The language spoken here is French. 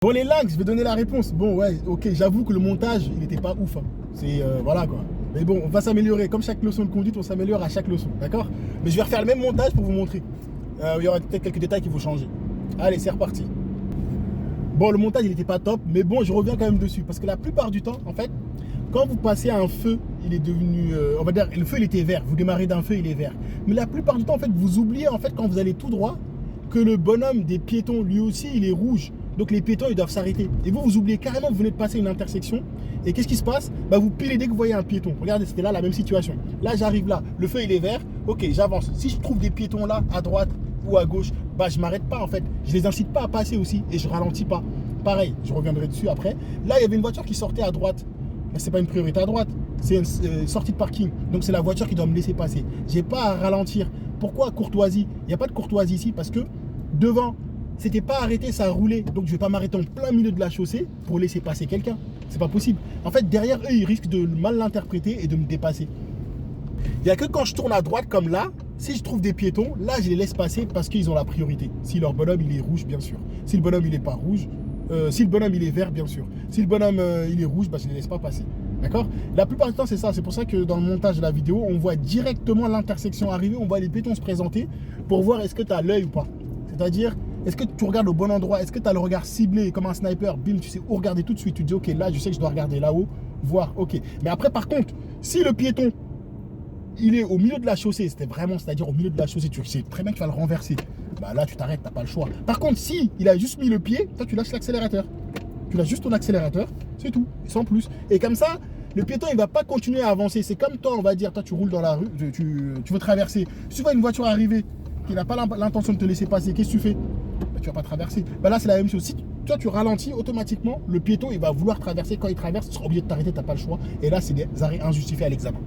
Bon les likes, je vais donner la réponse. Bon ouais, ok, j'avoue que le montage, il n'était pas ouf. Hein. C'est voilà quoi. Mais bon, on va s'améliorer. Comme chaque leçon de conduite, on s'améliore à chaque leçon, d'accord? Mais je vais refaire le même montage pour vous montrer. Il y aura peut-être quelques détails qui vont changer. Allez, c'est reparti. Bon, le montage, il n'était pas top, mais bon, je reviens quand même dessus. Parce que la plupart du temps, en fait, quand vous passez à un feu, il est devenu, on va dire, le feu, il était vert. Vous démarrez d'un feu, il est vert. Mais la plupart du temps, en fait, vous oubliez, en fait, quand vous allez tout droit, que le bonhomme des piétons, lui aussi, il est rouge. Donc les piétons, ils doivent s'arrêter. Et vous oubliez carrément que vous venez de passer une intersection. Et qu'est-ce qui se passe? Bah, vous pilez dès que vous voyez un piéton. Regardez, c'était là la même situation. Là, j'arrive là. Le feu, il est vert. Ok, j'avance. Si je trouve des piétons là, à droite ou à gauche, bah, je m'arrête pas en fait. Je les incite pas à passer aussi. Et je ralentis pas. Pareil, je reviendrai dessus après. Là, il y avait une voiture qui sortait à droite. Mais c'est pas une priorité à droite. C'est une sortie de parking. Donc c'est la voiture qui doit me laisser passer. J'ai pas à ralentir. Pourquoi courtoisie? Il n'y a pas de courtoisie ici parce que devant, c'était pas arrêté, ça a roulé. Donc je vais pas m'arrêter en plein milieu de la chaussée pour laisser passer quelqu'un. C'est pas possible. En fait, derrière eux, ils risquent de mal l'interpréter et de me dépasser. Il n'y a que quand je tourne à droite comme là, si je trouve des piétons, là je les laisse passer parce qu'ils ont la priorité. Si leur bonhomme il est rouge, bien sûr. Si le bonhomme il est pas rouge, si le bonhomme il est vert, bien sûr. Si le bonhomme il est rouge, bah, je ne les laisse pas passer. D'accord? La plupart du temps, c'est ça. C'est pour ça que dans le montage de la vidéo, on voit directement l'intersection arriver, on voit les piétons se présenter pour voir est-ce que tu as l'œil ou pas. C'est-à-dire, est-ce que tu regardes au bon endroit? Est-ce que tu as le regard ciblé comme un sniper? Bim, tu sais où regarder tout de suite. Tu te dis, ok, là, je sais que je dois regarder là-haut, voir, ok. Mais après, par contre, si le piéton, il est au milieu de la chaussée, c'est-à-dire au milieu de la chaussée, tu sais très bien que tu vas le renverser. Bah là, tu t'arrêtes, tu n'as pas le choix. Par contre, si il a juste mis le pied, toi, tu lâches l'accélérateur. Tu lâches juste ton accélérateur, c'est tout, sans plus. Et comme ça, le piéton, il ne va pas continuer à avancer. C'est comme toi, on va dire, toi, tu roules dans la rue, tu veux traverser. Si tu vois une voiture arriver qui n'a pas l'intention de te laisser passer, qu'est-ce que tu fais? Bah, tu ne vas pas traverser. Bah, là, c'est la même chose. Si toi, tu ralentis, automatiquement, le piéton, il va vouloir traverser. Quand il traverse, tu seras obligé de t'arrêter, tu n'as pas le choix. Et là, c'est des arrêts injustifiés à l'examen.